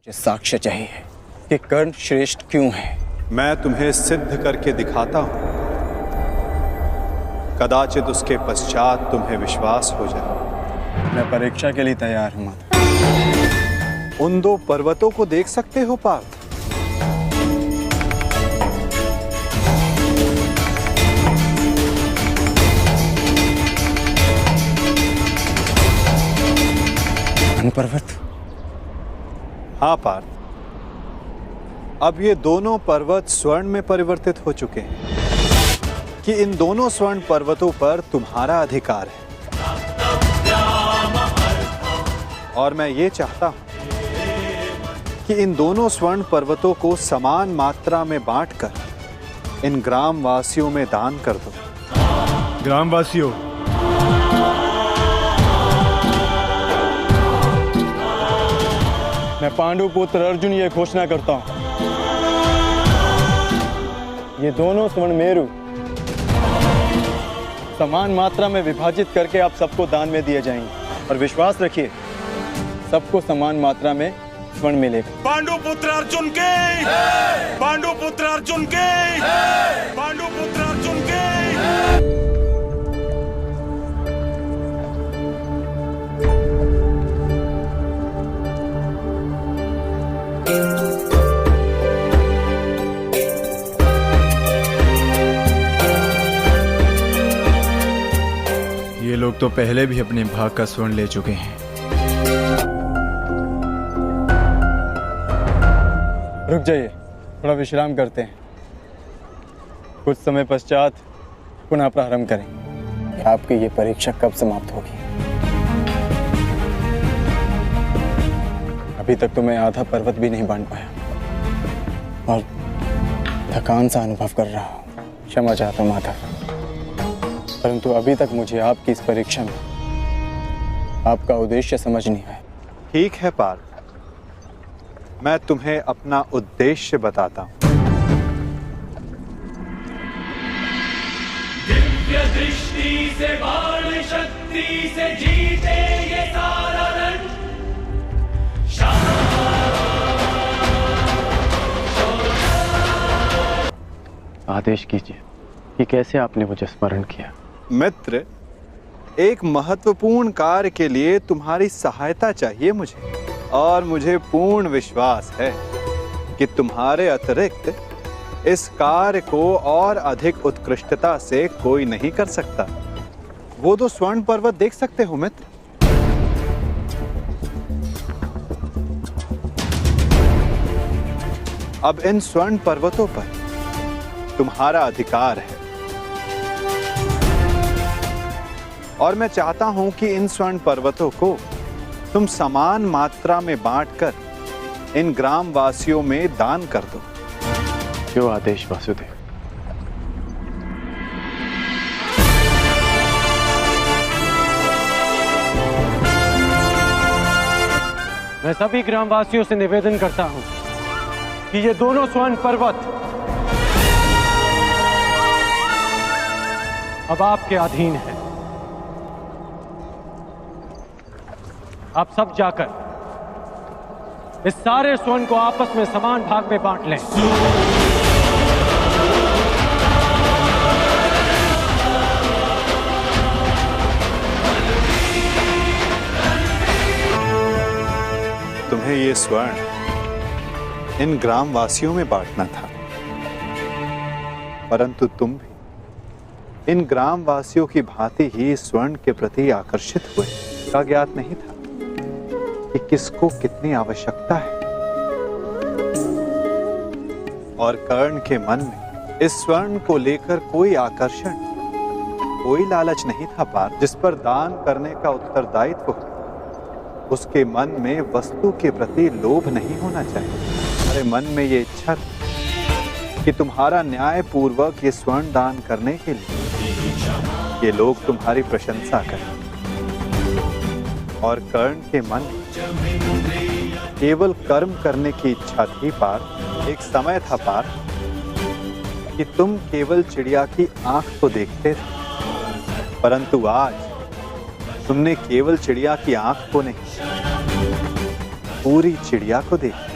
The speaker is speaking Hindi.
साक्ष्य चाहिए कि कर्ण श्रेष्ठ क्यों है। मैं तुम्हें सिद्ध करके दिखाता हूं, कदाचित उसके पश्चात तुम्हें विश्वास हो जाए। मैं परीक्षा के लिए तैयार हूं माता। उन दो पर्वतों को देख सकते हो पार्थ? पर्वत? हाँ पार्थ, अब ये दोनों पर्वत स्वर्ण में परिवर्तित हो चुके हैं कि इन दोनों स्वर्ण पर्वतों पर तुम्हारा अधिकार है। और मैं ये चाहता हूं कि इन दोनों स्वर्ण पर्वतों को समान मात्रा में बांटकर इन ग्रामवासियों में दान कर दो। ग्रामवासियों, मैं पांडु पुत्र अर्जुन ये घोषणा करता हूं, ये दोनों स्वर्ण मेरु समान मात्रा में विभाजित करके आप सबको दान में दिए जाएंगे। और विश्वास रखिए, सबको समान मात्रा में स्वर्ण मिलेगा। पांडु पुत्र अर्जुन के, पांडु पुत्र अर्जुन के, पांडु पुत्र अर्जुन के। ये लोग तो पहले भी अपने भाग का स्वर्ण ले चुके हैं। रुक जाइए, थोड़ा विश्राम करते हैं। कुछ समय पश्चात पुनः प्रारंभ करें। आपकी ये परीक्षा कब समाप्त होगी? अभी तक तो मैं आधा पर्वत भी नहीं बांट पाया और थकान सा अनुभव कर रहा हूँ। क्षमा चाहता हूँ माता, परंतु अभी तक मुझे आपकी इस परीक्षा में आपका उद्देश्य समझ नहीं आया। ठीक है पार्थ, मैं तुम्हें अपना उद्देश्य बताता हूं। दिव्य दृष्टि से बाण शक्ति से जीते ये सारा रण। आदेश कीजिए कि कैसे आपने मुझे स्मरण किया। मित्र, एक महत्वपूर्ण कार्य के लिए तुम्हारी सहायता चाहिए मुझे, और मुझे पूर्ण विश्वास है कि तुम्हारे अतिरिक्त इस कार्य को और अधिक उत्कृष्टता से कोई नहीं कर सकता। वो दो स्वर्ण पर्वत देख सकते हो मित्र? अब इन स्वर्ण पर्वतों पर तुम्हारा अधिकार है, और मैं चाहता हूं कि इन स्वर्ण पर्वतों को तुम समान मात्रा में बांटकर इन ग्रामवासियों में दान कर दो। जो आदेश वासुदेव। मैं सभी ग्रामवासियों से निवेदन करता हूं कि ये दोनों स्वर्ण पर्वत अब आपके अधीन है। आप सब जाकर इस सारे स्वर्ण को आपस में समान भाग में बांट लें। तुम्हें ये स्वर्ण इन ग्रामवासियों में बांटना था, परंतु तुम भी इन ग्रामवासियों की भांति ही स्वर्ण के प्रति आकर्षित हुए। का ज्ञात नहीं था कि किसको कितनी आवश्यकता है, और कर्ण के मन में इस स्वर्ण को लेकर कोई आकर्षण, कोई लालच नहीं था पार्थ। जिस पर दान करने का उत्तरदायित्व हो, उसके मन में वस्तु के प्रति लोभ नहीं होना चाहिए। हमारे मन में ये इच्छा थी कि तुम्हारा न्याय पूर्वक ये स्वर्ण दान करने के लिए ये लोग तुम्हारी प्रशंसा करें, और कर्ण के मन में केवल कर्म करने की इच्छा थी पार्थ। एक समय था पार्थ कि तुम केवल चिड़िया की आंख को देखते थे, परंतु आज तुमने केवल चिड़िया की आंख को नहीं, पूरी चिड़िया को देखा।